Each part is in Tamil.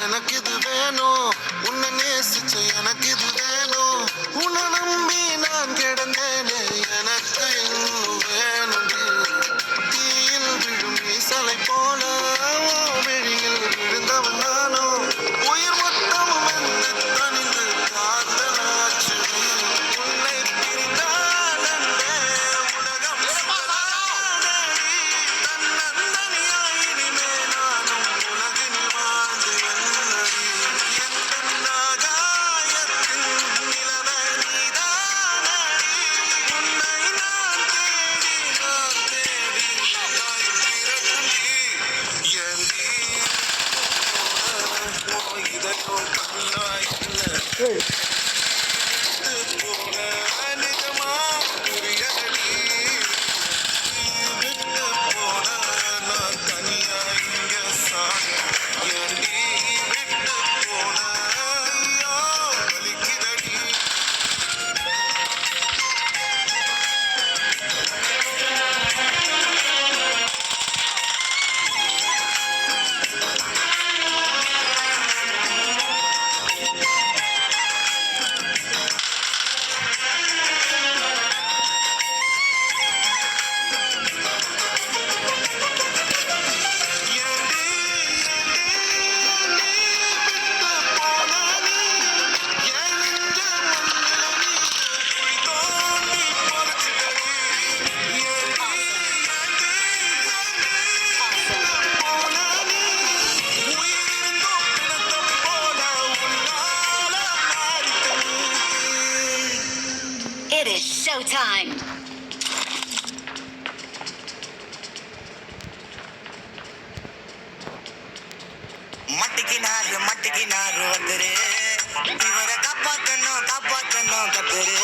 எனக்கு இது வேணும், உன்னை நேசிச்ச எனக்கு இது வேணும், உன்னை நம்பி நான் கிடந்தேனே எனக்கு இன்னும் வேணும். தீயில் விழும் ஈசலை போல வெளியில் விழுந்தவன் நானோ, உயிர் மொத்தமும் என்று தனிந்து காதலாச்சு. உன்னை பிரிந்தால் உலகம் தன்னந்தனியாய் இனிமே நானும் உலகில் வாழ்ந்து என்னடி எந்த நாகாயத்தின் நிலவை நீதானடி. showtime. மட்டிக்கினாரு வந்துரு இவரை காப்பாத்தணும் கத்துரு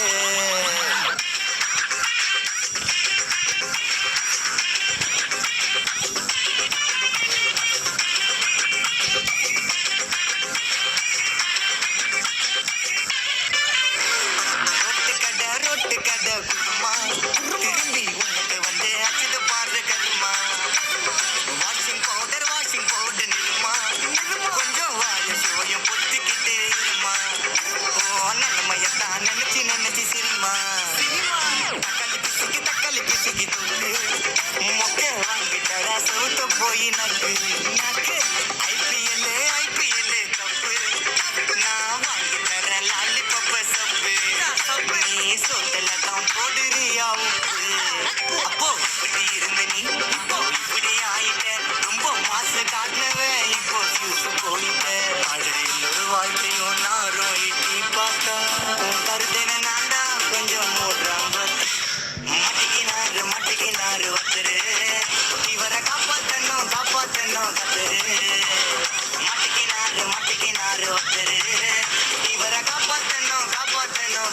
ரொட்டு கடை குடுமா திரும்பி உனக்கு வந்து அச்சது பாரு கருமா வாஷிங் பவுடர் நிலுமா கொஞ்சம் வாய சுவையும் பொத்துக்கிட்டே இருமா ஓ நிலைமையத்தான் நினைச்சு சிரிமா தக்காளி பிசுக்கி தூக்கு மொக்க வாங்கிட்டடா சவுத்த போய் நக்கு ஐபிஎல் கப்பு நான் வாங்கி தரேன் லாலிபப்ப சப்பு நீ சொந்தல தான் போடுறியா உப்பு அப்போ இப்படி இருந்த நீ இப்போ இப்படி ஆயிட்ட ரொம்ப மாசு காட்டினவன் இப்போ ஃபியூஸ் போயிட்ட அழகில் ஒரு வாழ்க்கையும் நாரும் இட்டி பார்த்தா உன் கருத்தன நான்டா கொஞ்சம் மூடுறாங்க மட்டிக்கினாரு வந்துரு இவரை காப்பாத்தணும் கத்துரு மட்டிக்கினாரு வந்துரு இவரை காப்பாத்தணும்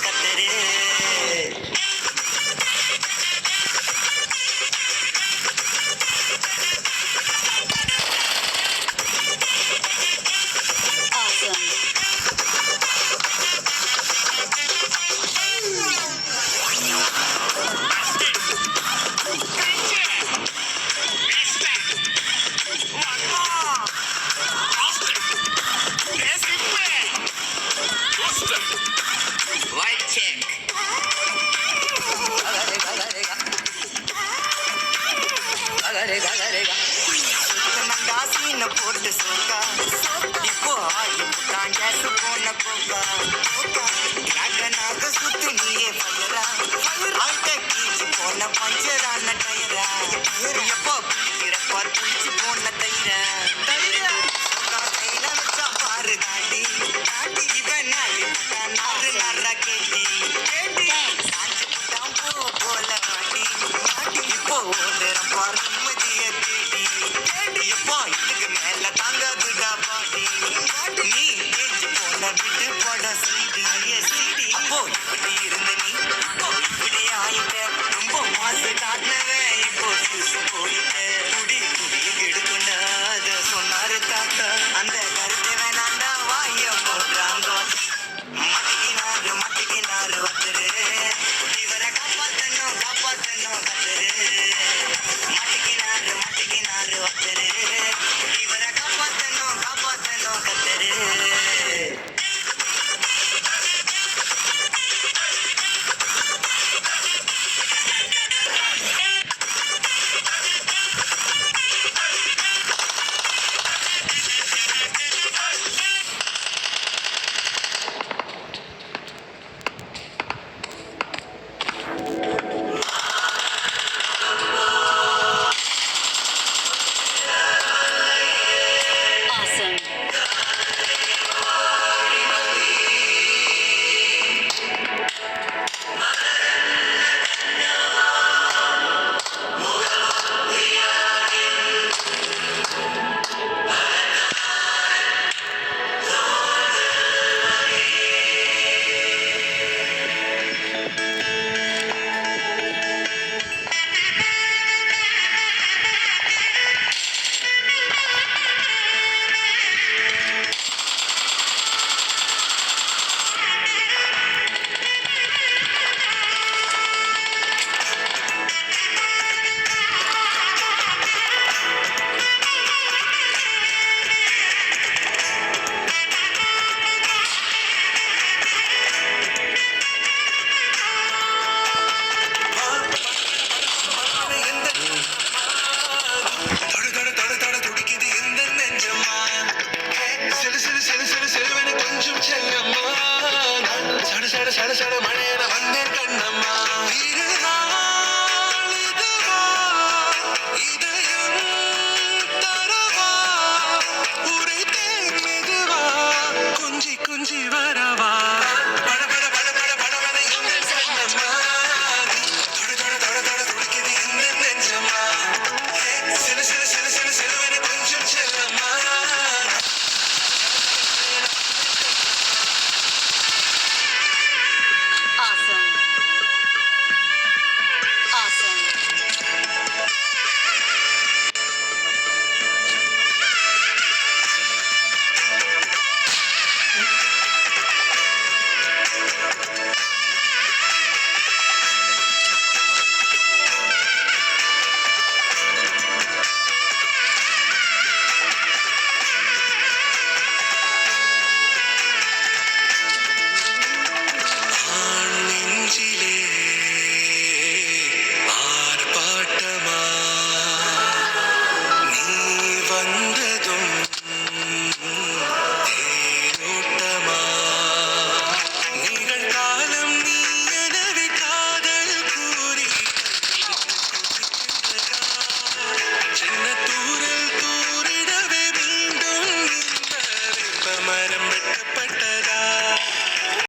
கத்துரு Awesome. White check. நண்டாசீன போட்டு சோக்கா இப்போ ஆகி புட்டான் கேஸ் போன கோக்கா நாக சுத்து நீயே பயிரா ஆழ்த்த கீச்சு போன பஞ்சரான டயரா எப்போ பிடிக்கிறப்பா துளிச்சு போன தயிரா